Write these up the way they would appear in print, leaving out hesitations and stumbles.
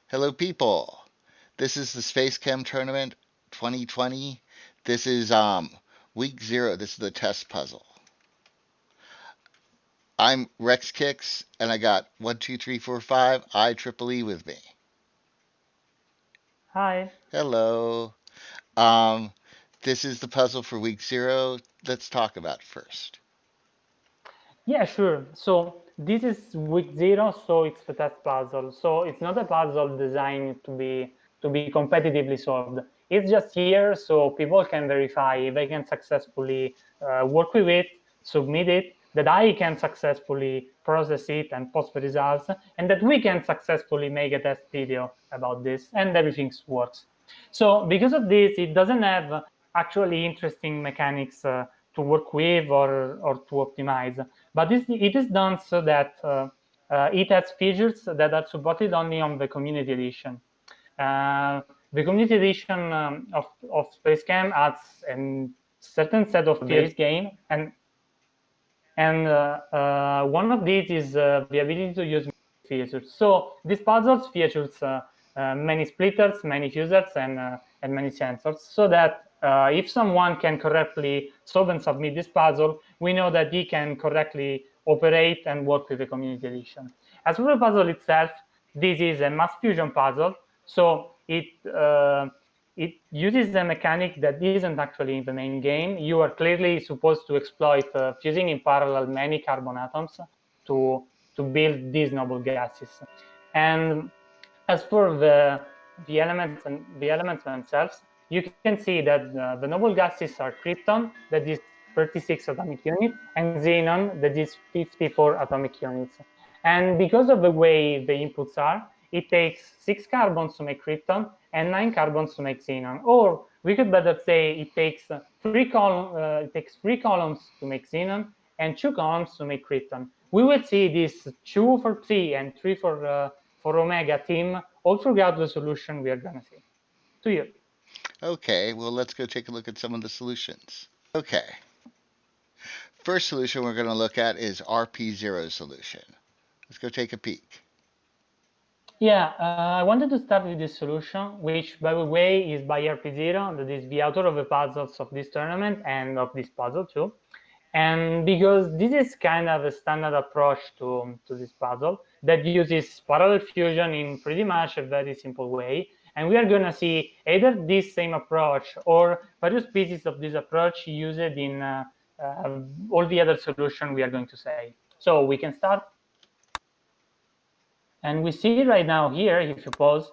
Hello, people. This is the SpaceChem tournament 2020. This is week 0. This is the test puzzle. I'm Rexkix, and I got 1, 2, 3, 4, 5 IEEE with me. Hi. Hello. Um, this is the puzzle for week 0. Let's talk about it first. Yeah, sure. So this is week 0, so it's the test puzzle. So it's not a puzzle designed to be competitively solved. It's just here so people can verify if they can successfully work with it, submit it, that I can successfully process it and post the results, and that we can successfully make a test video about this, and everything works. So because of this, it doesn't have actually interesting mechanics to work with or to optimize. But it is done so that it has features that are supported only on the community edition. The community edition of SpaceChem adds a certain set of base game, and one of these is the ability to use features. So these puzzles features many splitters, many fusers, and many sensors, so that if someone can correctly solve and submit this puzzle, we know that he can correctly operate and work with the community edition. As for the puzzle itself, this is a mass fusion puzzle, so it uses a mechanic that isn't actually in the main game. You are clearly supposed to exploit fusing in parallel many carbon atoms to build these noble gases. And as for the elements themselves, you can see that the noble gases are krypton, that is 36 atomic units, and xenon, that is 54 atomic units. And because of the way the inputs are, it takes 6 carbons to make krypton and 9 carbons to make xenon. Or we could better say it takes three columns to make xenon and 2 columns to make krypton. We will see this 2 for 3 and 3 for omega team all throughout the solution we are going to see. To you. Okay, well, let's go take a look at some of the solutions. Okay, first solution we're going to look at is RP0 solution. Let's go take a peek. Yeah, I wanted to start with this solution, which, by the way, is by RP0, that is the author of the puzzles of this tournament and of this puzzle too. And because this is kind of a standard approach to this puzzle that uses parallel fusion in pretty much a very simple way. And we are going to see either this same approach or various pieces of this approach used in all the other solutions we are going to say. So we can start. And we see right now here, if you pause,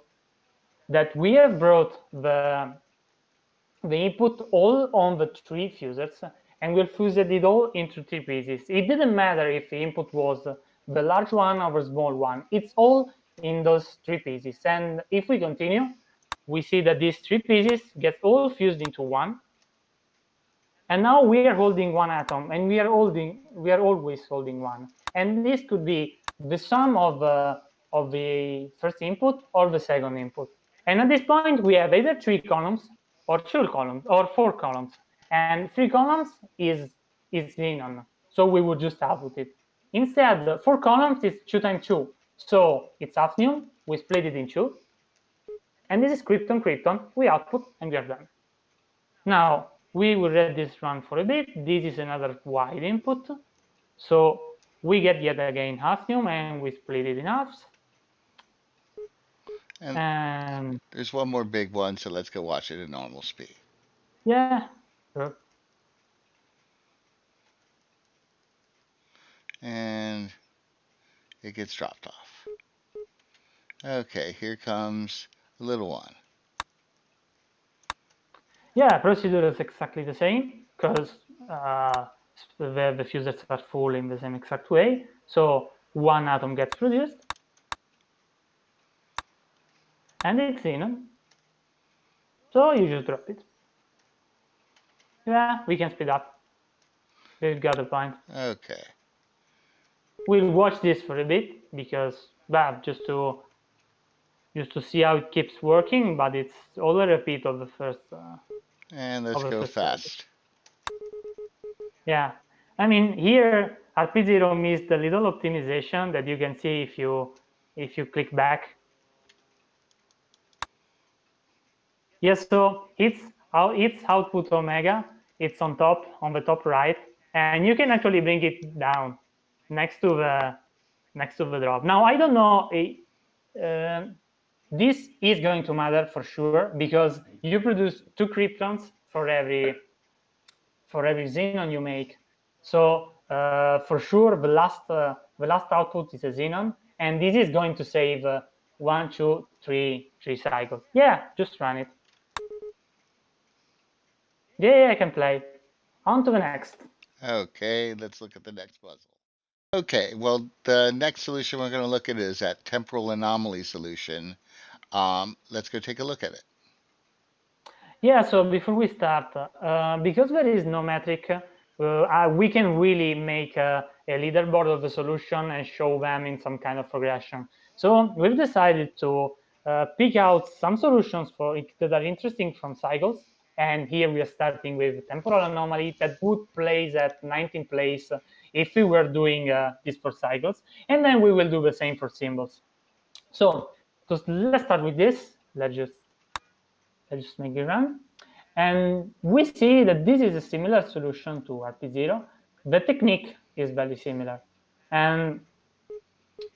that we have brought the input all on the 3 fusers, and we fused it all into 3 pieces. It didn't matter if the input was the large one or the small one. It's all in those 3 pieces. And if we continue, we see that these 3 pieces get all fused into one. And now we are holding one atom, and we are always holding one. And this could be the sum of the first input or the second input. And at this point, we have either 3 columns or 2 columns or 4 columns. And 3 columns is xenon, so we would just output it. Instead, 4 columns is 2 times 2, so it's hafnium. We split it in 2, and this is krypton. We output, and we are done. Now we will let this run for a bit. This is another wide input, so we get yet again hafnium, and we split it in halves. And there's one more big one, so let's go watch it at normal speed. Yeah, sure. And it gets dropped off. Okay, here comes a little one. Yeah, procedure is exactly the same because the fusers are full in the same exact way. So one atom gets produced, and it's xenon. So you just drop it. Yeah, we can speed up. We've got the point. Okay. We'll watch this for a bit because, well, just to see how it keeps working, but it's all a repeat of the first. And let's go fast. Yeah, I mean here RP0 missed a little optimization that you can see if you click back. Yes, so its output omega, it's on the top right, and you can actually bring it down next to the drop. Now I don't know. This is going to matter for sure because you produce 2 kryptons for every xenon you make. So for sure, the last output is a xenon, and this is going to save 1, 2, 3 cycles. Yeah, just run it. Yeah, I can play. On to the next. Okay, let's look at the next puzzle. Okay, well, the next solution we're going to look at is that temporal anomaly solution. Let's go take a look at it. Yeah, so before we start, because there is no metric, we can really make a leaderboard of the solution and show them in some kind of progression. So we've decided to pick out some solutions that are interesting from cycles. And here we are starting with temporal anomaly that would place at 19th place if we were doing this for cycles. And then we will do the same for symbols. So let's start with this. Let's just make it run. And we see that this is a similar solution to RP0. The technique is very similar. And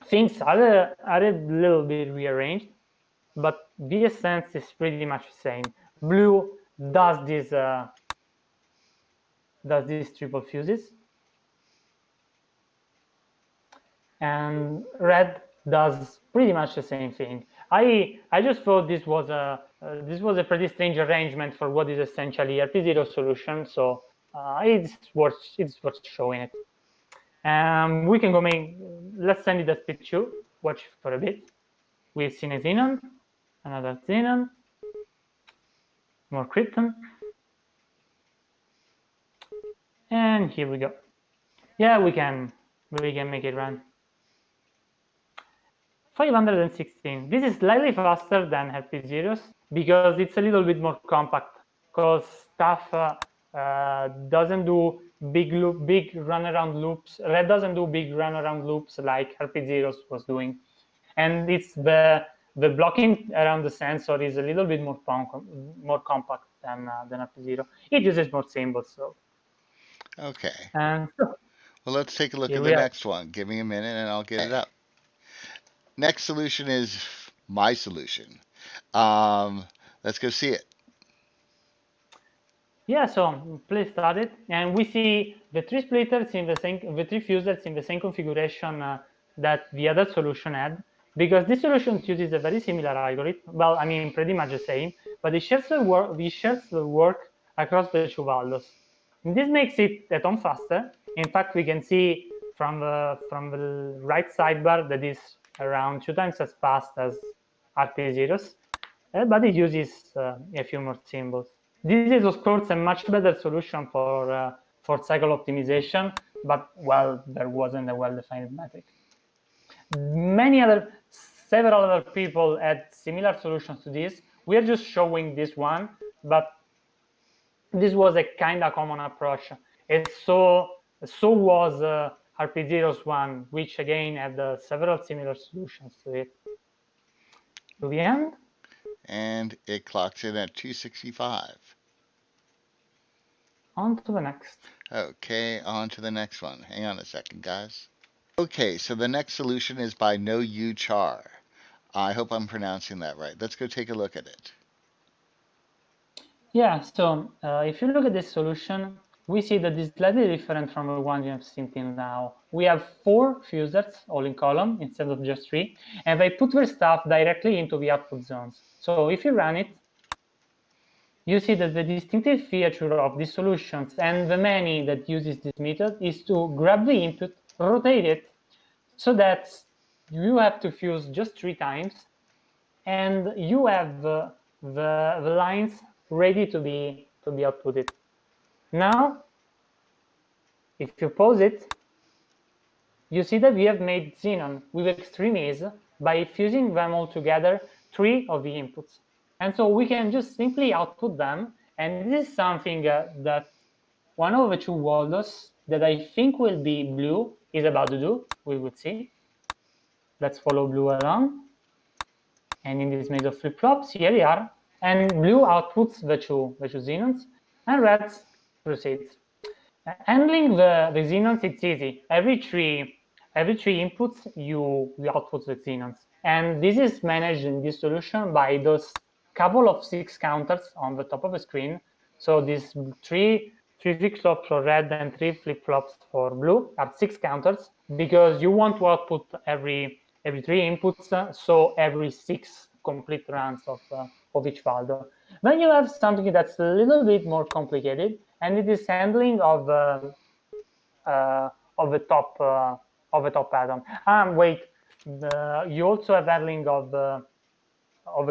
things are a little bit rearranged, but the essence is pretty much the same. Blue does these triple fuses, and red does pretty much the same thing. I just thought this was a pretty strange arrangement for what is essentially RP0 solution, so it's worth showing it. We can go let's send it as P2, watch for a bit. We've seen a xenon, another xenon, more krypton, and here we go. Yeah, we can make it run. 516. This is slightly faster than RP0s because it's a little bit more compact. Because stuff doesn't do big runaround loops. Red doesn't do big runaround loops like RP0s was doing, and it's the blocking around the sensor is a little bit more compact than RP0. It uses more symbols, so. Okay. And well, let's take a look at the next one. Give me a minute and I'll get it up. Next solution is my solution. Let's go see it. Yeah, so please start it, and we see the 3 splitters in the 3 fusers in the same configuration that the other solution had, because this solution uses a very similar algorithm. Well, I mean, pretty much the same, but it shares the work across the 2 valdos. And this makes it a ton faster. In fact, we can see from the right sidebar that is around 2 times as fast as RP0s, but it uses a few more symbols. This is, of course, a much better solution for cycle optimization, but, well, there wasn't a well-defined metric. Several other people had similar solutions to this. We are just showing this one, but this was a kind of common approach. And so was RP0's one, which again had several similar solutions to it. To the end. And it clocks in at 265. On to the next. Okay, on to the next one. Hang on a second, guys. Okay, so the next solution is by Noeuchar. I hope I'm pronouncing that right. Let's go take a look at it. Yeah, so if you look at this solution, we see that it's slightly different from the one you have seen till now. We have 4 fusers, all in column, instead of just 3, and they put their stuff directly into the output zones. So if you run it, you see that the distinctive feature of these solutions and the many that uses this method is to grab the input, rotate it, so that you have to fuse just 3 times, and you have the lines ready to be outputted. Now, if you pause it, you see that we have made xenon with extreme ease by fusing them all together, 3 of the inputs. And so we can just simply output them, and this is something that one of the 2 waldos that I think will be blue is about to do. We would see. Let's follow blue along. And in this maze of flip-flops, here we are. And blue outputs the two rezoons, and red proceeds. Handling the rezoons, it's easy. Every three inputs, you output rezoons. And this is managed in this solution by those couple of 6 counters on the top of the screen. So these three flip-flops for red and 3 flip-flops for blue are 6 counters, because you want to output every 3 inputs, so every 6 complete runs of each value. Then you have something that's a little bit more complicated, and it is handling of the top atom. Wait, you also have handling of the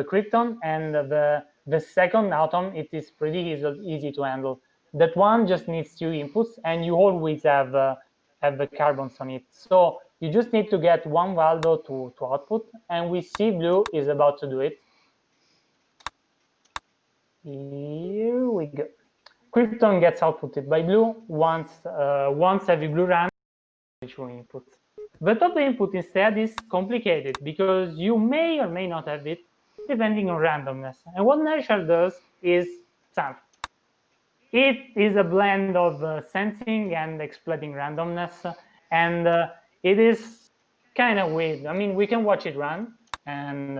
krypton, and the second atom. It is pretty easy to handle. That one just needs 2 inputs, and you always have the carbons on it. So you just need to get one value to output, and we see blue is about to do it. Here we go. Krypton gets outputted by blue once every blue run two inputs. The top input instead is complicated, because you may or may not have it depending on randomness. And what Noeuchar does is something. It is a blend of sensing and exploiting randomness, and it is kind of weird. I mean, we can watch it run, and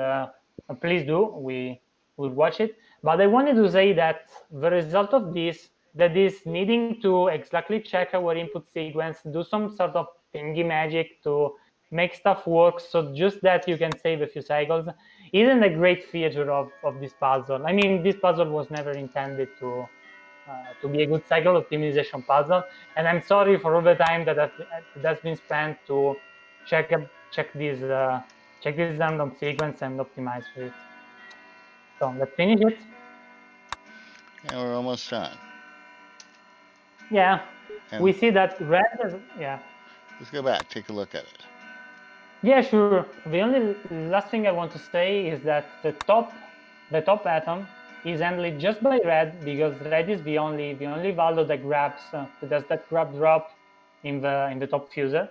please do. We will watch it. But I wanted to say that the result of this, that is needing to exactly check our input sequence, do some sort of thingy magic to make stuff work, so just that you can save a few cycles, isn't a great feature of this puzzle. I mean, this puzzle was never intended to be a good cycle optimization puzzle, and I'm sorry for all the time that has been spent to check this random sequence and optimize for it. So let's finish it. And we're almost done. Yeah, And we see that red is, yeah. let's go back, take a look at it. Yeah, sure. The only last thing I want to say is that the top atom is handled just by red, because red is the only value that grabs does that grab drop in the top fuser,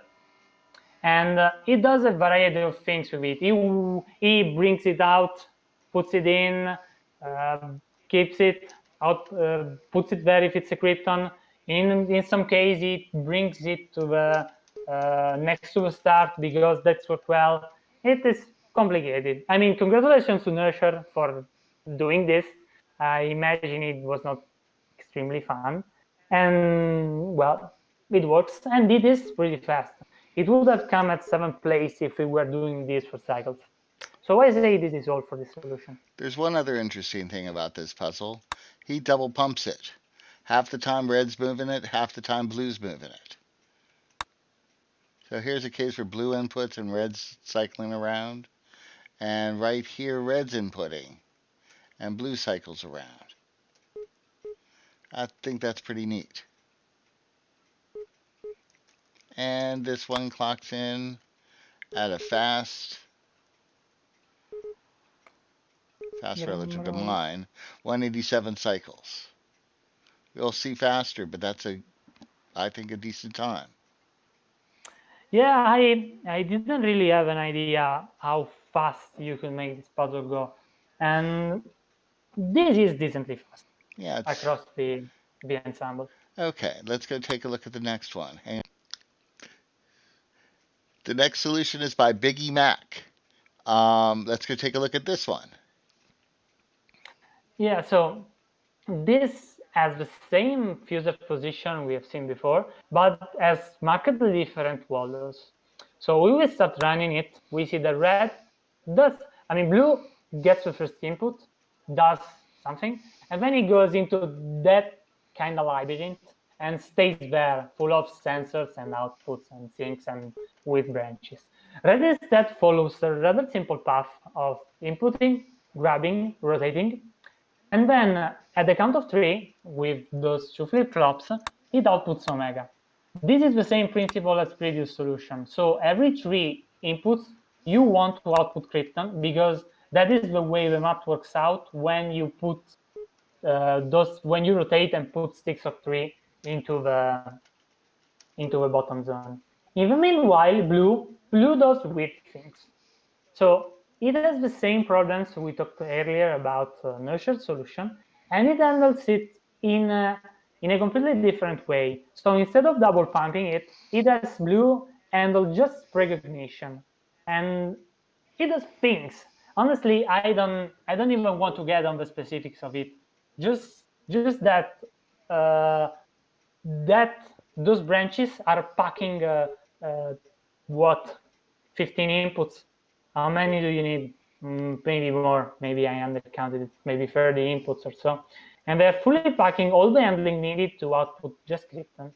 and it does a variety of things with it. He brings it out, puts it in, keeps it out, puts it there if it's a krypton. In some case, it brings it to the next to the start, because that's worked well. It is complicated. I mean, congratulations to Noeuchar for doing this. I imagine it was not extremely fun, and well, it works, and it is pretty fast. It would have come at 7th place if we were doing this for cycles. So I say this is all for this solution. There's one other interesting thing about this puzzle. He double pumps it. Half the time red's moving it, half the time blue's moving it. So here's a case where blue inputs and red's cycling around. And right here, red's inputting and blue cycles around. I think that's pretty neat. And this one clocks in at a fast relative to mine, 187 cycles. You'll see faster, but that's I think a decent time. Yeah, I didn't really have an idea how fast you could make this puzzle go, and this is decently fast. Yeah, across the ensemble. Okay, let's go take a look at the next one. The next solution is by Biggie Mac. Let's go take a look at this one. Yeah, so this has the same fuser position we have seen before, but has markedly different values. So we will start running it. We see the red does, I mean, blue gets the first input, does something, and then it goes into that kind of labyrinth and stays there, full of sensors and outputs and sinks and with branches. Red instead follows a rather simple path of inputting, grabbing, rotating, and then at the count of 3, with those 2 flip-flops, it outputs omega. This is the same principle as previous solution. So every 3 inputs, you want to output krypton, because that is the way the map works out when you put when you rotate and put sticks of 3 into the bottom zone. In the meanwhile, blue does weird things. So it has the same problems we talked earlier about Noeuchar solution, and it handles it in a completely different way. So instead of double pumping it, it has blue handle just recognition, and it does things. Honestly, I don't even want to get on the specifics of it. Just that uh, that those branches are packing what 15 inputs. How many do you need? Maybe more. Maybe I undercounted it. Maybe 30 inputs or so. And they're fully packing all the handling needed to output just Krypton.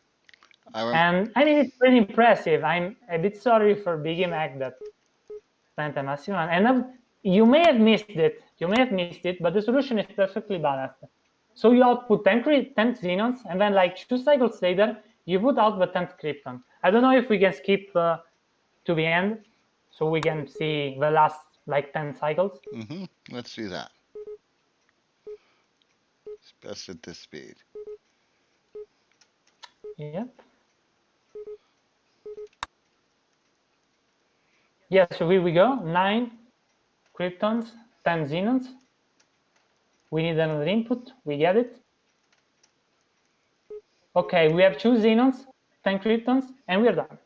And I mean, it's pretty impressive. I'm a bit sorry for Biggie Mac that spent a massive amount. And you may have missed it. You may have missed it, but the solution is perfectly balanced. So you output 10 xenons, and then like 2 cycles later, you put out the 10th Krypton. I don't know if we can skip to the end, so we can see the last like 10 cycles. Let's do that. It's best at this speed. Yep. Yeah, so here we go. 9 Kryptons, 10 xenons. We need another input. We get it. Okay, we have 2 xenons, 10 Kryptons, and we're done.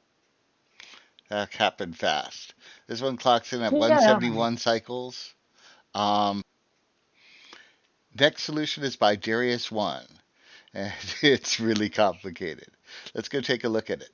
That happened fast. This one clocks in at 171 cycles. Next solution is by DariusOne, and it's really complicated. Let's go take a look at it.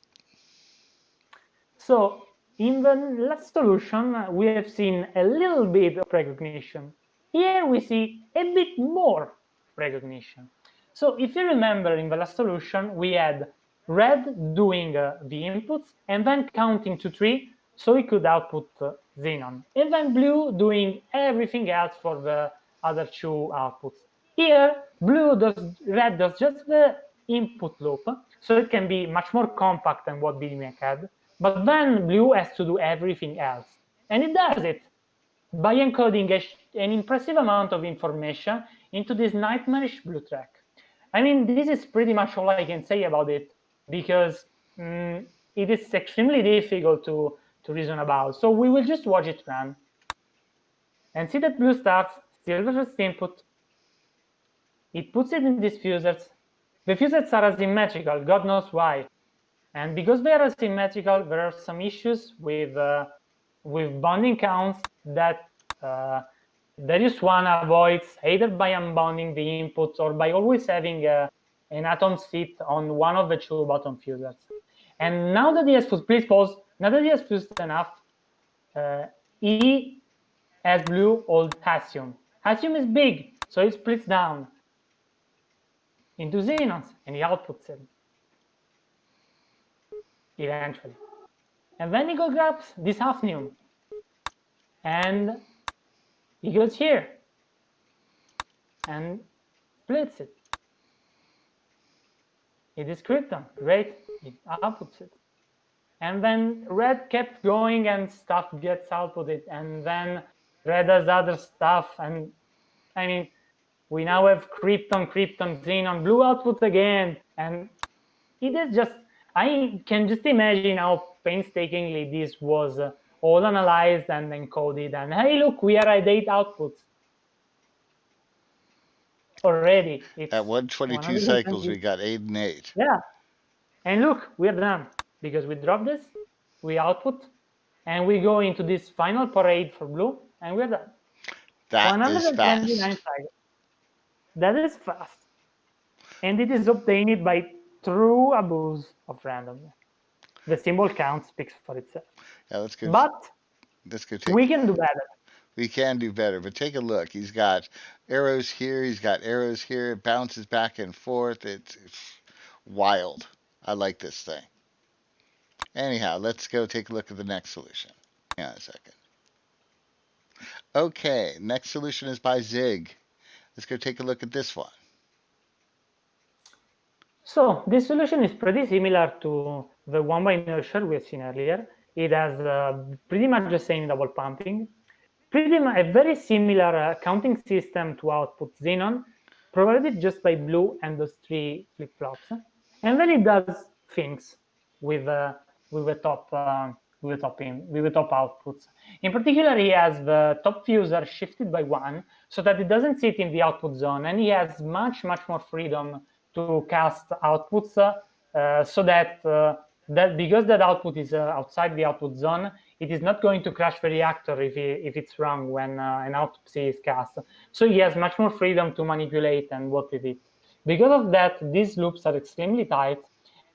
So in the last solution, we have seen a little bit of recognition. Here we see a bit more recognition. So if you remember in the last solution, we had red doing the inputs and then counting to 3 so it could output xenon. And then blue doing everything else for the other 2 outputs. Here, red does just the input loop, so it can be much more compact than what BDMAC had. But then blue has to do everything else. And it does it by encoding an impressive amount of information into this nightmarish blue track. I mean, this is pretty much all I can say about it, because it is extremely difficult to reason about. So we will just watch it run and see that blue starts, still the first input. It puts it in these fusers. The fusers are asymmetrical, God knows why. And because they are asymmetrical, there are some issues with bonding counts that DariusOne avoids, either by unbonding the inputs or by always having an atom sit on one of the 2 bottom fusers. And now that he has fused, please pause, now that he has fused enough, he has blue old Hasium. Hasium is big, so it splits down into xenons, and he outputs it eventually. And then he grabs this hafnium, and he goes here and splits it. It is Krypton, great, it outputs it. And then red kept going and stuff gets outputted, and then red does other stuff, and I mean, we now have Krypton, xenon, blue output again, and it is just, I can just imagine how painstakingly this was all analyzed and encoded, and hey, look, we are at 8 outputs already. It's at 122 cycles, we got 8 and 8. Yeah, and look, we're done, because we drop this, we output, and we go into this final parade for blue, and we're done. That is fast. Cycles. That is fast. And it is obtained by true abuse of randomness. The symbol count speaks for itself. Yeah, let's go. But we can do better. We can do better, but take a look. He's got arrows here. He's got arrows here. It bounces back and forth. It's wild. I like this thing. Anyhow, let's go take a look at the next solution. Hang on a second. Okay, next solution is by Zig. Let's go take a look at this one. So this solution is pretty similar to the one by Noeuchar we have seen earlier. It has pretty much the same double pumping, pretty much a very similar counting system to output xenon, provided just by blue and those 3 flip-flops. And then it does things with the top top outputs. In particular, he has the top fuser shifted by 1 so that it doesn't sit in the output zone, and he has much more freedom to cast outputs so that because that output is outside the output zone, it is not going to crash the reactor if it's wrong when an output C is cast. So he has much more freedom to manipulate and work with it. Because of that, these loops are extremely tight,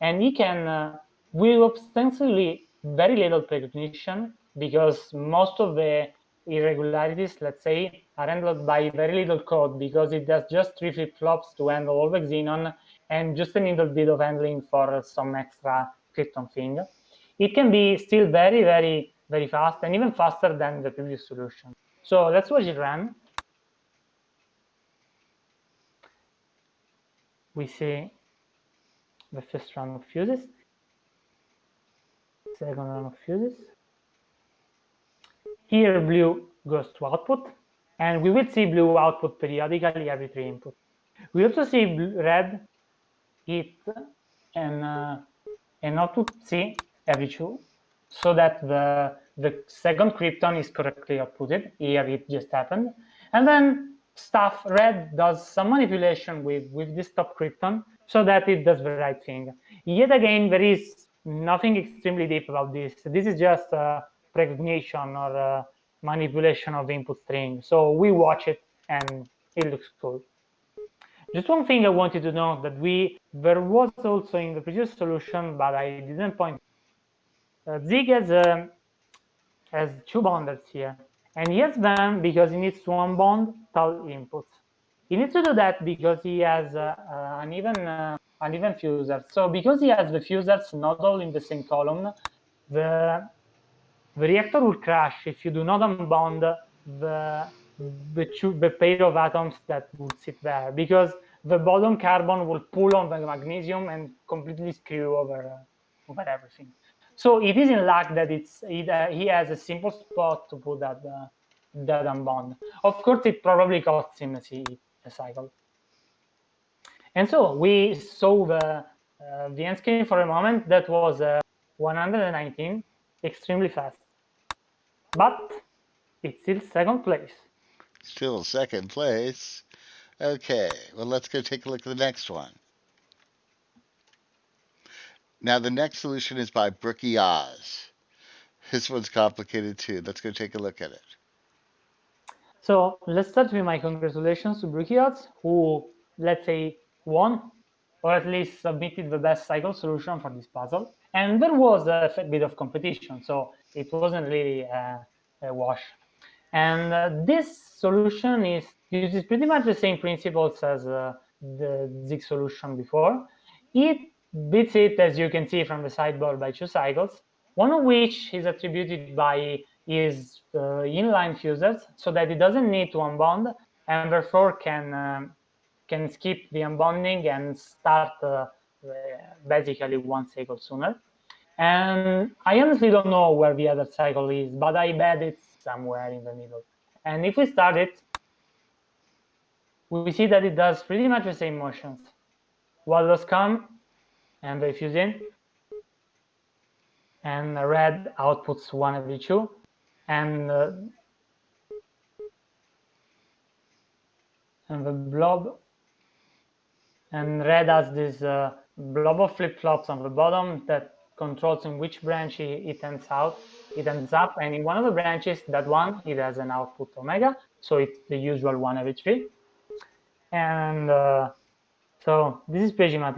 and he can, with ostensibly very little precognition, because most of the irregularities, let's say, are handled by very little code, because it does just 3 flip-flops to handle all the xenon and just a little bit of handling for some extra krypton thing. It can be still very fast, and even faster than the previous solution. So let's watch it run. We see the first round of fuses, second round of fuses. Here blue goes to output, and we will see blue output periodically every 3 inputs. We also see red hit and output C every 2, so that the second krypton is correctly outputted. Here it just happened. And then red does some manipulation with this top krypton so that it does the right thing. Yet again, there is nothing extremely deep about this. This is just precognition or manipulation of the input string. So we watch it and it looks cool. Just one thing I wanted to know that there was also in the previous solution, but I didn't point. Zig has 2 bonders here, and he has them because he needs to unbond tall inputs. He needs to do that because he has uneven fusers. So because he has the fusers not all in the same column, the reactor will crash if you do not unbond the pair of atoms that will sit there, because the bottom carbon will pull on the magnesium and completely screw over everything. So it is in luck that he has a simple spot to put that unbond. Of course, it probably costs him a cycle. And so we saw the end screen for a moment. That was 119, extremely fast. But it's still second place. Still second place. Okay, well, let's go take a look at the next one. Now, the next solution is by brookieoz. This one's complicated too. Let's go take a look at it. So let's start with my congratulations to brookieoz, who, let's say, won, or at least submitted the best cycle solution for this puzzle. And there was a bit of competition, so it wasn't really a wash. And this solution uses pretty much the same principles as the Zig solution before. It beats it, as you can see from the sidebar, by 2 cycles, one of which is attributed by his inline fusers, so that it doesn't need to unbond, and therefore can skip the unbonding and start basically 1 cycle sooner. And I honestly don't know where the other cycle is, but I bet it's somewhere in the middle. And if we start it, we see that it does pretty much the same motions. While those come, and they fuse in, and red outputs 1 every 2, and the blob, and red has this blob of flip-flops on the bottom that controls in which branch it ends up, and in one of the branches, that one, it has an output omega, so it's the usual 1 every 3. And so this is pretty much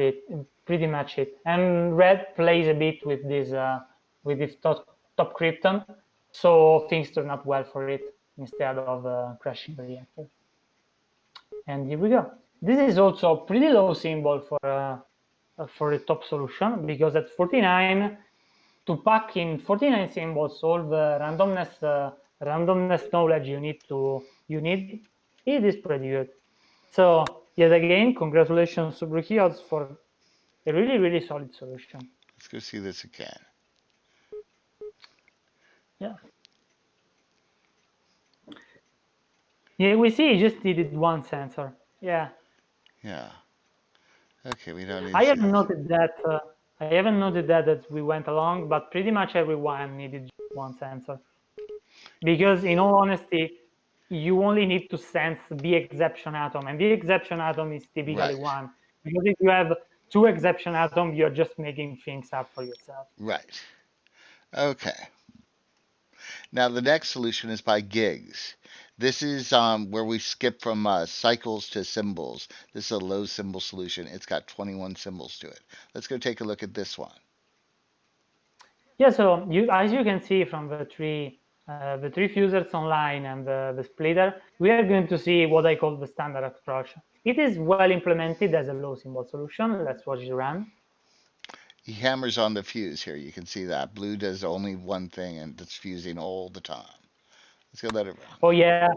it. And red plays a bit with this top krypton, so things turn out well for it instead of crashing the reactor. And here we go. This is also a pretty low symbol for the top solution, because at 49, to pack in 49 symbols all the randomness knowledge you need, it is pretty good. So yet again, congratulations to brookieoz for a really solid solution. Let's go see this again. Yeah. Yeah, we see he just needed 1 sensor. Yeah. Yeah. Okay, we don't need. I have noted that I haven't noted that as we went along, but pretty much everyone needed one sensor. Because in all honesty, you only need to sense the exception atom, and the exception atom is typically one. Because if you have two exception atoms, you're just making things up for yourself. Right. Okay. Now the next solution is by gigs. This is where we skip from cycles to symbols. This is a low symbol solution. It's got 21 symbols to it. Let's go take a look at this one. Yeah, so as you can see from the three fusers online and the splitter, we are going to see what I call the standard approach. It is well implemented as a low symbol solution. Let's watch it run. He hammers on the fuse here. You can see that. Blue does only one thing, and it's fusing all the time. Let's go let it run. Oh yeah,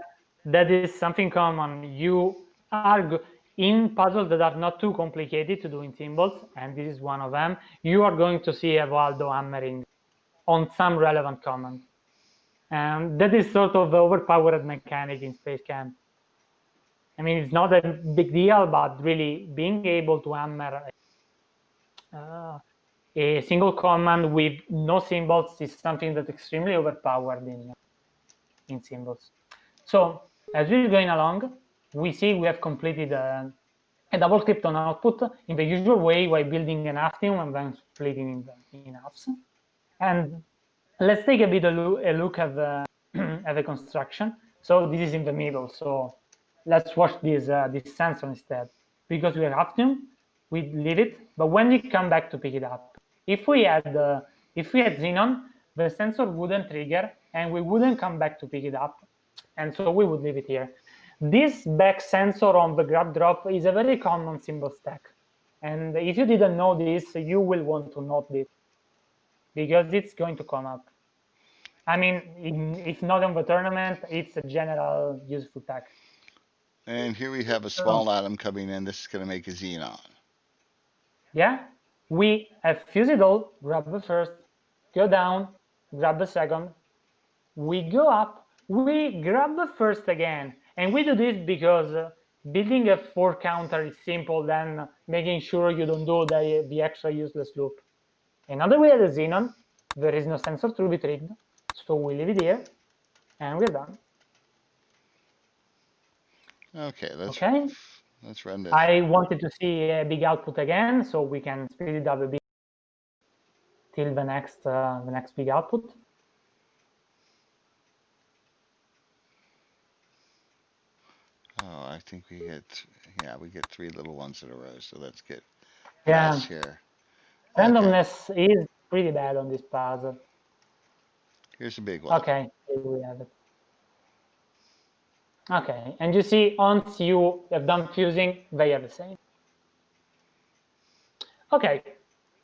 that is something common. You are in puzzles that are not too complicated to do in symbols, and this is one of them. You are going to see Evaldo hammering on some relevant command. And that is sort of the overpowered mechanic in SpaceChem. I mean, it's not a big deal, but really being able to hammer a single command with no symbols is something that's extremely overpowered in symbols. So as we're going along, we see we have completed a double krypton output in the usual way by building an hafnium and then splitting it in halves. And let's take a bit a look at the at the construction. So this is in the middle. So let's watch this sensor instead. Because we have hafnium, we leave it. But when we come back to pick it up, if we had xenon, the sensor wouldn't trigger, and we wouldn't come back to pick it up, and so we would leave it here. This back sensor on the grab drop is a very common symbol stack, and if you didn't know this, you will want to note this because it's going to come up. I mean, if not on the tournament, it's a general useful tag. And here we have a small atom coming in. This is going to make a xenon. Yeah, we have fused it all, grab the first, go down, grab the second, we go up, we grab the first again. And we do this because building a 4 counter is simple than making sure you don't do the extra useless loop. Another way at the xenon, there is no sensor to be trigged, so we leave it here, and we're done. Okay, let's run this. I wanted to see a big output again, so we can speed it up a bit till the next big output. Oh, I think we get 3 little ones in a row. So let's get fast here. Randomness is pretty bad on this puzzle. Here's a big one. Okay, here we have it. Okay, and you see once you have done fusing, they are the same. Okay,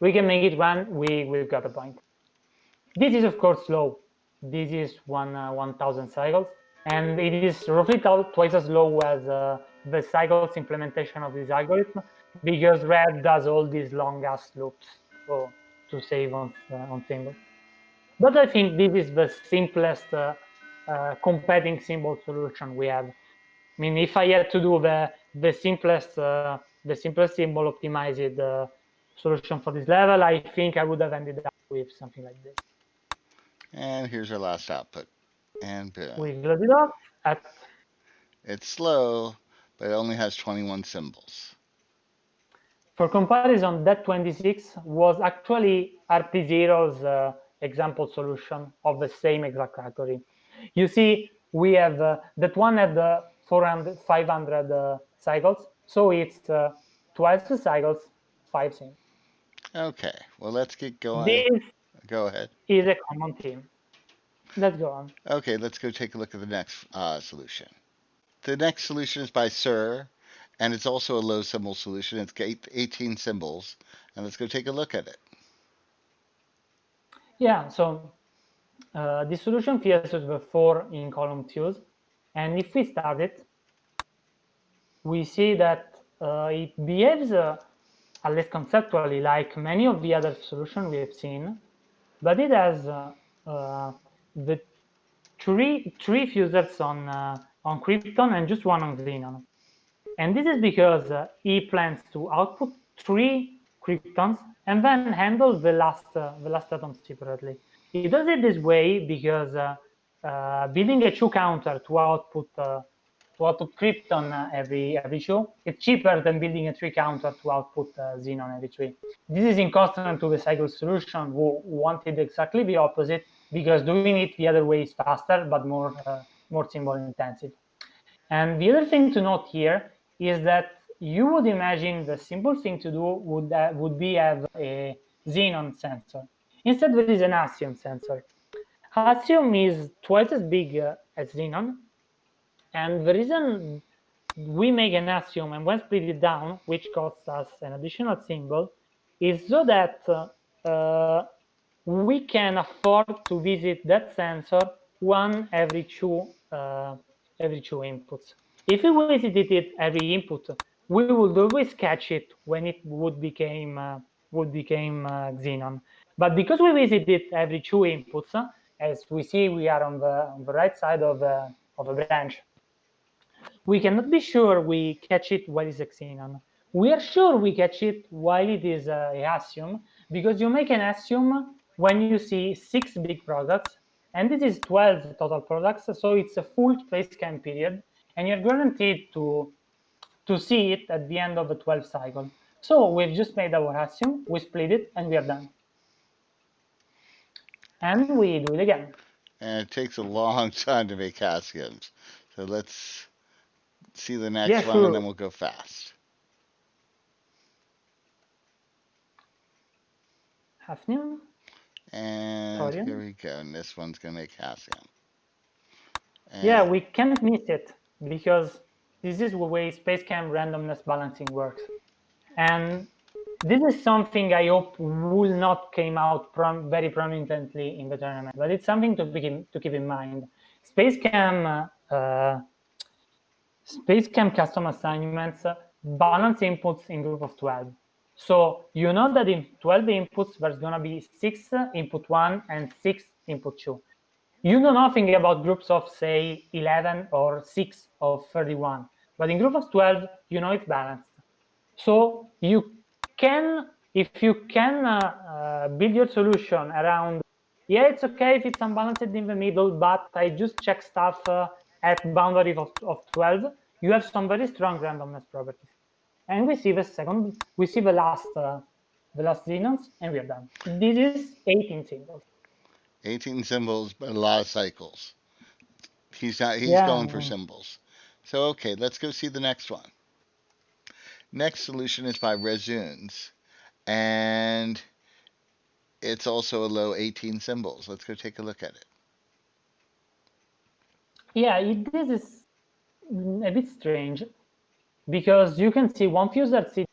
we can make it run. We've got a point. This is of course slow. This is 1,000 cycles, and it is roughly twice as slow as the cycles implementation of this algorithm, because Red does all these long ass loops to save on symbols. But I think this is the simplest competing symbol solution we have. I mean, if I had to do the simplest symbol optimized solution for this level, I think I would have ended up with something like this. And here's our last output. And boom. We close it off. It's slow, but it only has 21 symbols. For comparison, that 26 was actually RT0's example solution of the same exact category. You see, we have that one had 500 cycles, so it's twice the cycles, 5 symbols. Okay, well, let's get going. This go ahead. Is a common theme. Let's go on. Okay, let's go take a look at the next solution. The next solution is by Sir, and it's also a low symbol solution. It's 18 symbols, and let's go take a look at it. Yeah, so this solution features the 4 in column fuse, and if we start it, we see that it behaves at least conceptually like many of the other solutions we have seen, but it has the three fusers on krypton and just 1 on xenon. And this is because he plans to output 3 kryptons and then handle the last atoms separately. It does it this way because building a 2 counter to output krypton every 2, it's cheaper than building a 3 counter to output xenon every 3. This is in contrast to the cycle solution, who wanted exactly the opposite, because doing it the other way is faster but more symbol intensive. And the other thing to note here is that you would imagine the simple thing to do would be have a xenon sensor. Instead, there is an Axiom sensor. Axiom is twice as big as xenon, and the reason we make an Axiom and when split it down, which costs us an additional symbol, is so that we can afford to visit that sensor one every two inputs. If we visited it every input, we would always catch it when it would became xenon. But because we visit it every 2 inputs, as we see, we are on the right side of a branch. We cannot be sure we catch it while it's a xenon. We are sure we catch it while it is a Axiom, because you make an Axiom when you see 6 big products, and this is 12 total products, so it's a full SpaceChem period, and you're guaranteed to see it at the end of the 12 cycle. So we've just made our Axiom, we split it, and we are done. And we do it again. And it takes a long time to make Haskins. So let's see the next one, sure. and then we'll go fast. Hafnium. And here we go. And this one's going to make Haskins. Yeah, we can't miss it because this is the way SpaceChem randomness balancing works. And this is something I hope will not come out very prominently in the tournament, but it's something to keep in mind. SpaceChem custom assignments balance inputs in group of 12. So you know that in 12 inputs, there's going to be 6 input 1 and 6 input 2. You know nothing about groups of, say, 11 or 6 of 31. But in group of 12, you know it's balanced. So you can, if you can build your solution around, yeah, it's okay if it's unbalanced in the middle, but I just check stuff at boundary of 12, you have some very strong randomness properties. And we see the last xenons, and we are done. This is 18 symbols. 18 symbols, but a lot of cycles. He's going for symbols. So, okay, let's go see the next one. Next solution is by rezoons, and it's also a low 18 symbols. Let's go take a look at it. Yeah, this is a bit strange because you can see one fuser sitting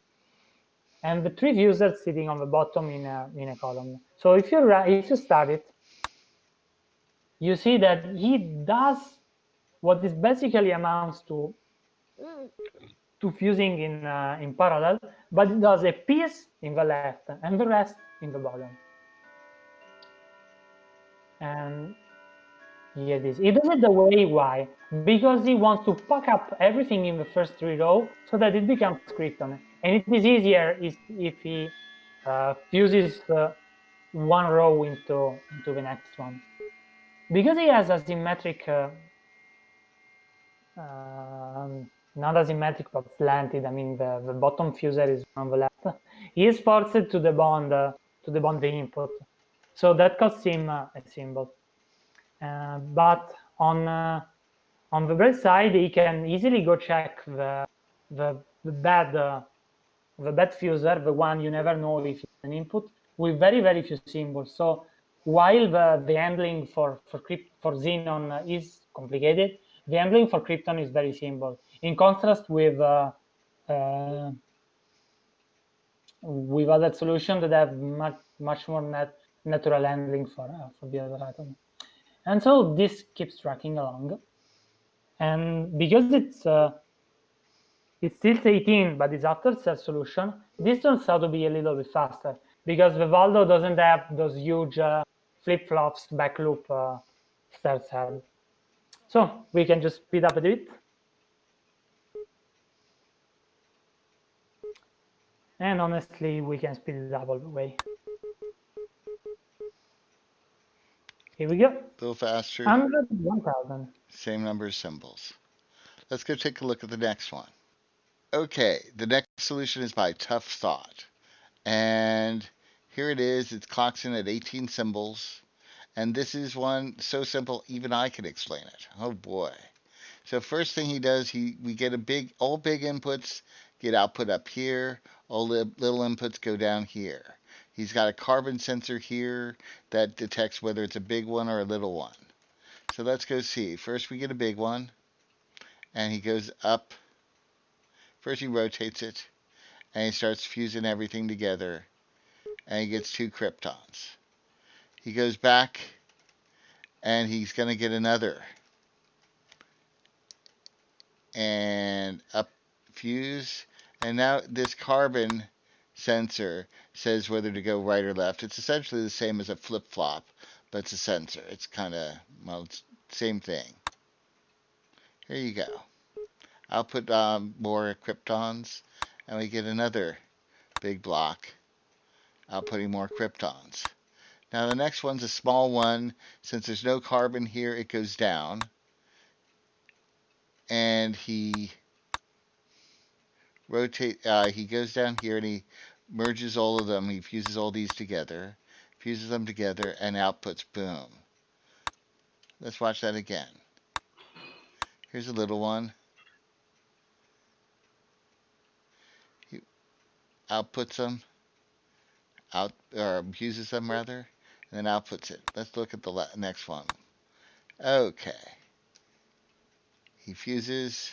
and the 3 fusers sitting on the bottom in a column. So if you start it, you see that he does what this basically amounts to fusing in parallel, but it does a piece in the left and the rest in the bottom. And here it is. He does it the way why? Because he wants to pack up everything in the first 3 rows so that it becomes krypton. And it is easier if he fuses one row into the next one. Because he has asymmetric, not asymmetric but slanted, I mean the bottom fuser is on the left, he is forced to debond the input. So that costs him a symbol. But on the right side, he can easily go check the bad fuser, the one you never know if it's an input, with very few symbols. So while the handling for xenon is complicated, the handling for krypton is very simple. In contrast with other solutions that have much more natural handling for the other atom. And so this keeps tracking along. And because it's still 18, but it's after cell solution, this turns out to be a little bit faster because the Valdo doesn't have those huge flip-flops back loop cells have. So we can just speed up a bit. And honestly, we can speed it up all the way. Here we go. A little faster. 100, 1000. Same number of symbols. Let's go take a look at the next one. Okay, the next solution is by ToughThought. And here it is. It clocks in at 18 symbols. And this is one so simple, even I can explain it. Oh boy. So first thing he does, we get all big inputs get output up here. All little inputs go down here. He's got a carbon sensor here that detects whether it's a big one or a little one. So let's go see. First we get a big one, and he goes up. First he rotates it, and he starts fusing everything together, and he gets 2 kryptons. He goes back, and he's going to get another. And up fuse, and now this carbon sensor says whether to go right or left. It's essentially the same as a flip-flop, but it's a sensor. It's kind of, well, it's same thing. Here you go. I'll put more kryptons, and we get another big block outputting more kryptons. Now the next one's a small one. Since there's no carbon here, it goes down. And he he goes down here and he merges all of them. He fuses all these together, fuses them together, and outputs boom. Let's watch that again. Here's a little one. He outputs them, or fuses them rather, and then outputs it. Let's look at the next one. Okay. He fuses,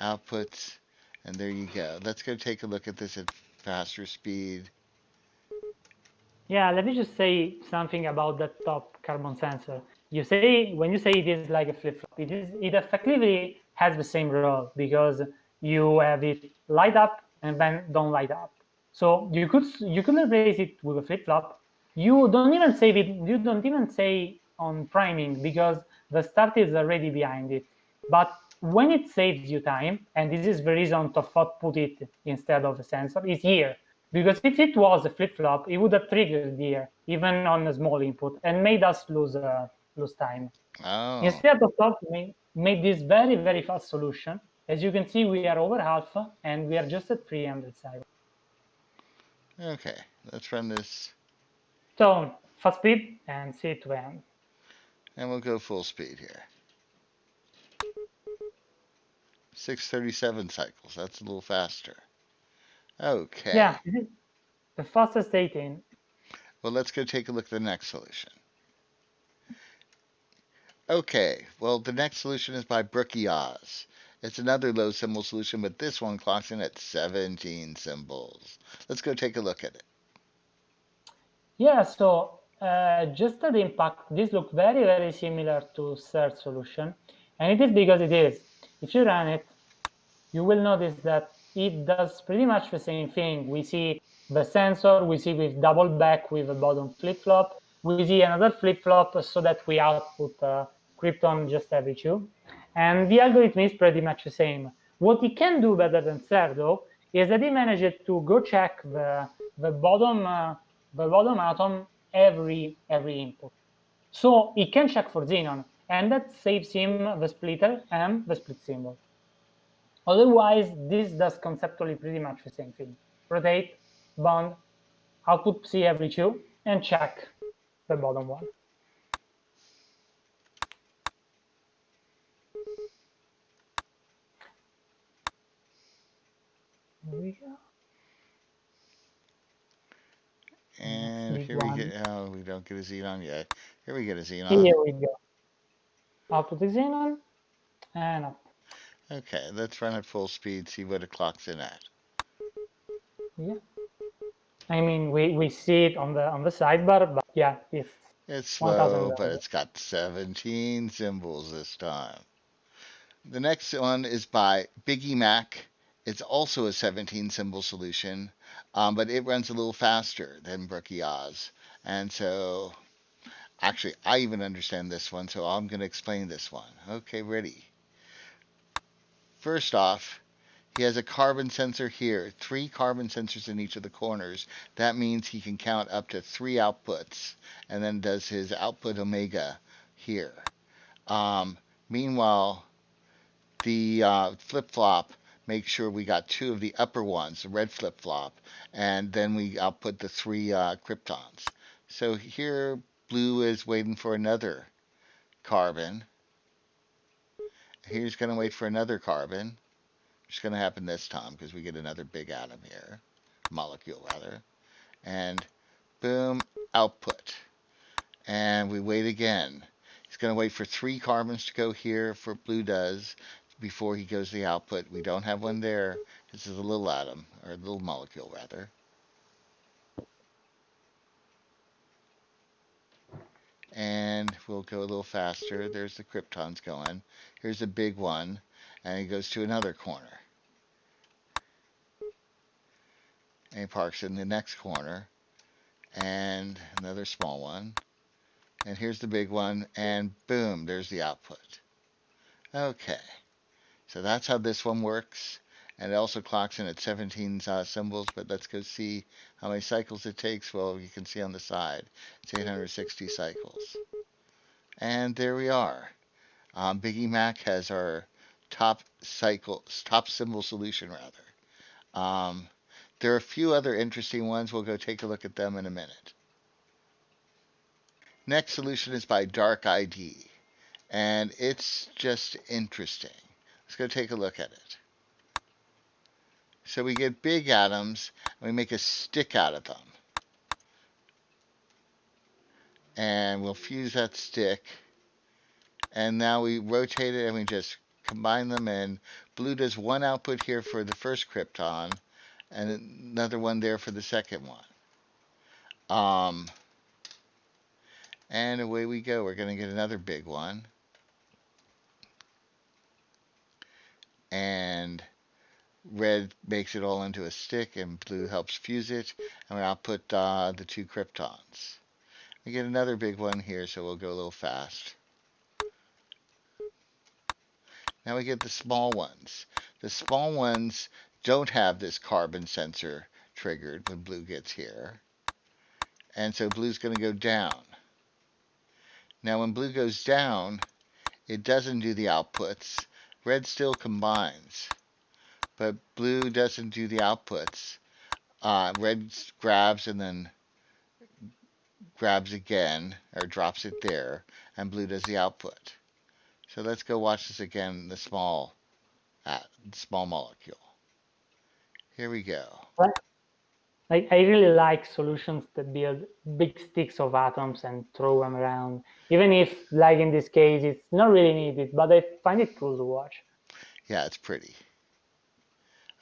outputs, and there you go. Let's go take a look at this at faster speed. Yeah, let me just say something about that top carbon sensor. When you say it is like a flip-flop, it effectively has the same role because you have it light up and then don't light up. So you could replace it with a flip-flop. You don't even save it. You don't even say on priming because the start is already behind it. But when it saves you time, and this is the reason ToughThought put it instead of a sensor, is here. Because if it was a flip-flop, it would have triggered here, even on a small input, and made us lose time. Oh. Instead, ToughThought made this very, very fast solution. As you can see, we are over half, and we are just at 300 cycles. Okay, let's run this. So, fast speed and see it to end. And we'll go full speed here. 637 cycles. That's a little faster. Okay. Yeah, this is the fastest 18. Well, let's go take a look at the next solution. Okay, well, the next solution is by brookieoz. It's another low symbol solution, but this one clocks in at 17 symbols. Let's go take a look at it. Yeah, so just at impact, this looks very, very similar to third solution. And it is because it is. If you run it, you will notice that it does pretty much the same thing. We see the sensor, we see with double back with a bottom flip-flop. We see another flip-flop so that we output Krypton just every 2. And the algorithm is pretty much the same. What it can do better than third, though, is that it managed to go check the bottom atom every input. So it can check for xenon, and that saves him the splitter and the split symbol. Otherwise, this does conceptually pretty much the same thing. Rotate, bond, output C every 2, and check the bottom one. Here we go. And here we get, oh, we don't get a xenon yet. Here we get a xenon. Here we go. Output the xenon, and up. Okay, let's run at full speed, see what it clocks in at. Yeah. I mean, we see it on the sidebar, but yeah, it's slow, but it's got 17 symbols this time. The next one is by Biggie Mac. It's also a 17 symbol solution, but it runs a little faster than brookieoz. And so, actually, I even understand this one, so I'm going to explain this one. Okay, ready. First off, He has a carbon sensor here, 3 carbon sensors in each of the corners. That means he can count up to 3 outputs and then does his output omega here. Meanwhile, the flip-flop makes sure we got 2 of the upper ones, the red flip-flop, and then we output the 3 kryptons. So here blue is waiting for another carbon. Here's going to wait for another carbon. It's going to happen this time because we get another big atom here, molecule rather, and boom, output. And we wait again. He's going to wait for 3 carbons to go here for blue does before he goes to the output. We don't have one there. This is a little atom, or a little molecule rather. And we'll go a little faster. There's the kryptons going. Here's a big one, and he goes to another corner. And he parks in the next corner, and another small one. And here's the big one, and boom, there's the output. Okay, so that's how this one works. And it also clocks in at 17 symbols, but let's go see how many cycles it takes. Well, you can see on the side, it's 860 cycles. And there we are. Biggie Mac has our top symbol solution rather. There are a few other interesting ones. We'll go take a look at them in a minute. Next solution is by darkid, and it's just interesting. Let's go take a look at it. So we get big atoms, and we make a stick out of them. And we'll fuse that stick, and now we rotate it and we just combine them, and blue does one output here for the first krypton, and another one there for the second one. And away we go. We're going to get another big one. And red makes it all into a stick, and blue helps fuse it, and we output the 2 kryptons. We get another big one here, so we'll go a little fast. Now we get the small ones. The small ones don't have this carbon sensor triggered when blue gets here. And so blue's going to go down. Now when blue goes down, it doesn't do the outputs. Red still combines, but blue doesn't do the outputs. Red grabs and then grabs again, or drops it there, and blue does the output. So let's go watch this again, the small molecule. Here we go. I really like solutions that build big sticks of atoms and throw them around, even if, like in this case, it's not really needed, but I find it cool to watch. Yeah, it's pretty.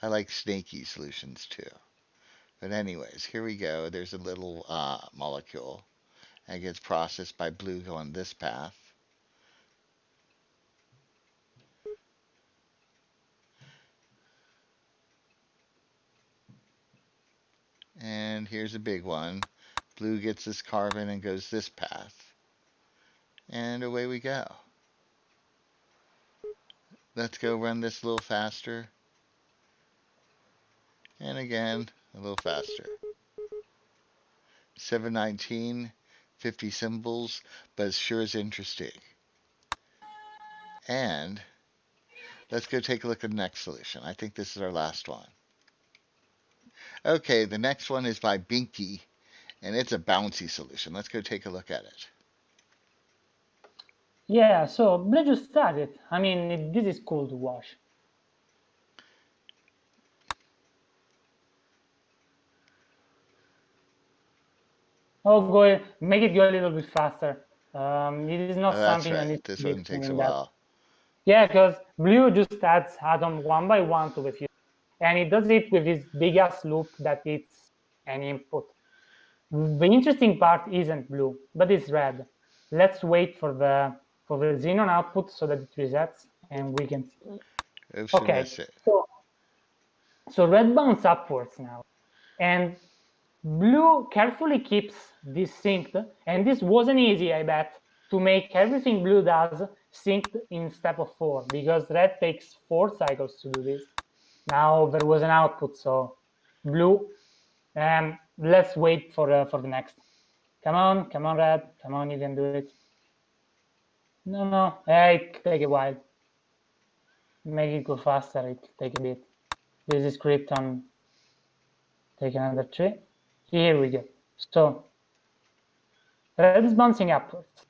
I like snaky solutions too. But anyways, here we go. There's a little molecule, and it gets processed by blue going this path. And here's a big one. Blue gets this carbon and goes this path. And away we go. Let's go run this a little faster. And again, a little faster. 719, 50 symbols, but it sure is interesting. And let's go take a look at the next solution. I think this is our last one. Okay, the next one is by Binky, and it's a bouncy solution. Let's go take a look at it. Yeah, so blue just started. I mean, this is cool to watch. Oh, make it go a little bit faster. It is not something That's that right. This one takes a while. Yeah, because blue just adds atom one by one to the fuse, and it does it with this big ass loop that it's an input. The interesting part isn't blue, but it's red. Let's wait for the xenon output so that it resets, and we can see. Okay, so red bounces upwards now, and blue carefully keeps this synced, and this wasn't easy, I bet, to make everything blue does synced in step of 4, because red takes 4 cycles to do this. Now there was an output, so blue. Let's wait for the next. Come on, red. Come on, you can do it. No, it take a while. Make it go faster. It take a bit. This is Krypton. Take another 3. Here we go. So red is bouncing upwards.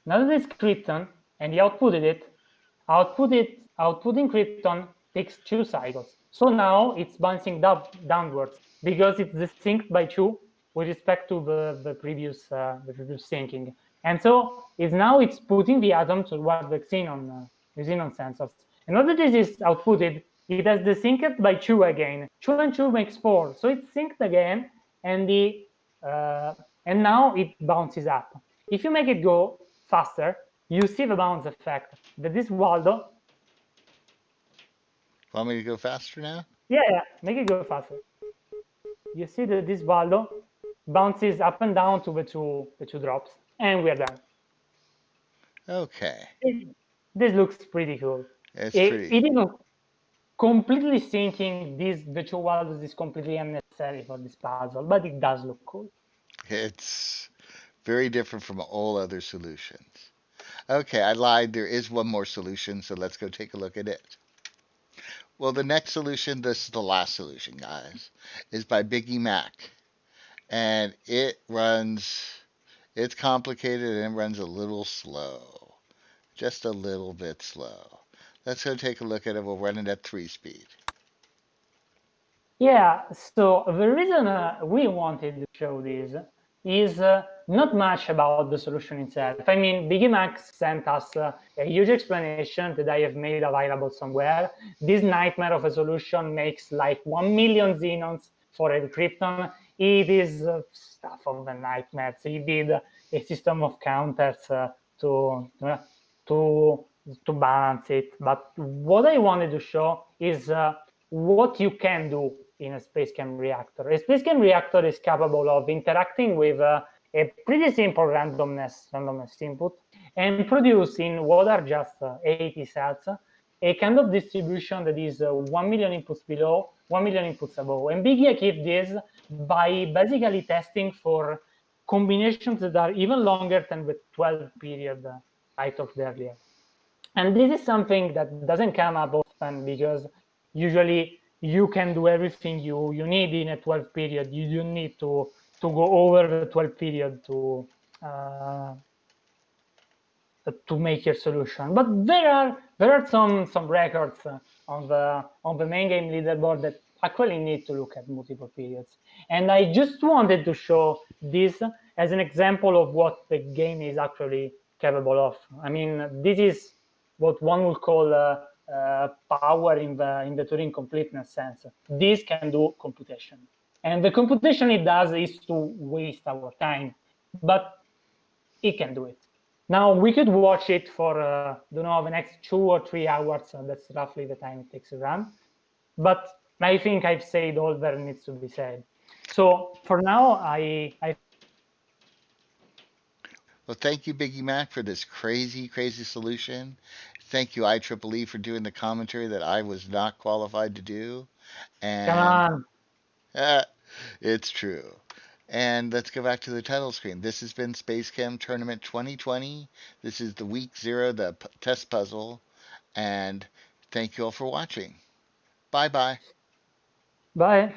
Now that it's Krypton and he outputted it, outputting Krypton takes 2 cycles. So now it's bouncing downwards because it's distinct by 2 with respect to the previous syncing. And so it's putting the atom toward the xenon sensors. And now that this is outputted, it has desynced by 2 again. 2 and 2 makes 4. So it's synced again, and now it bounces up. If you make it go faster, you see the bounce effect. That this Waldo. Want me to go faster now? Yeah, make it go faster. You see that this Waldo bounces up and down to the two drops, and we're done. Okay. This looks pretty cool. It's pretty. It is completely syncing the two Waldos is completely unnecessary for this puzzle, but it does look cool. It's very different from all other solutions. Okay, I lied. There is one more solution, so let's go take a look at it. Well, the next solution, this is the last solution, guys, is by Binky Mac. And it's complicated and it runs a little slow. Just a little bit slow. Let's go take a look at it. We'll run it at 3 speed. Yeah, so the reason we wanted to show this is not much about the solution itself. I mean, Binky Max sent us a huge explanation that I have made available somewhere. This nightmare of a solution makes like 1 million xenons for a krypton. It is stuff of the nightmares. He did a system of counters to balance it. But what I wanted to show is what you can do in a SpaceChem reactor. A SpaceChem reactor is capable of interacting with a pretty simple randomness input and producing what are just 80 cells, a kind of distribution that is 1 million inputs below, 1 million inputs above. And Binky achieved this by basically testing for combinations that are even longer than the 12 period I talked earlier. And this is something that doesn't come up often because usually you can do everything you need in a 12 period. You don't need to go over the 12 period to make your solution. But there are some records on the main game leaderboard that actually need to look at multiple periods. And I just wanted to show this as an example of what the game is actually capable of. I mean, this is what one would call power in the Turing completeness sense. This can do computation. And the computation it does is to waste our time, but it can do it. Now, we could watch it for, the next 2 or 3 hours. That's roughly the time it takes to run. But I think I've said all there needs to be said. So for now, Well, thank you, Binky Mac, for this crazy, crazy solution. Thank you, IEEE, for doing the commentary that I was not qualified to do. And come on. It's true. And let's go back to the title screen. This has been SpaceChem Tournament 2020. This is the week 0, the test puzzle. And thank you all for watching. Bye-bye. Bye.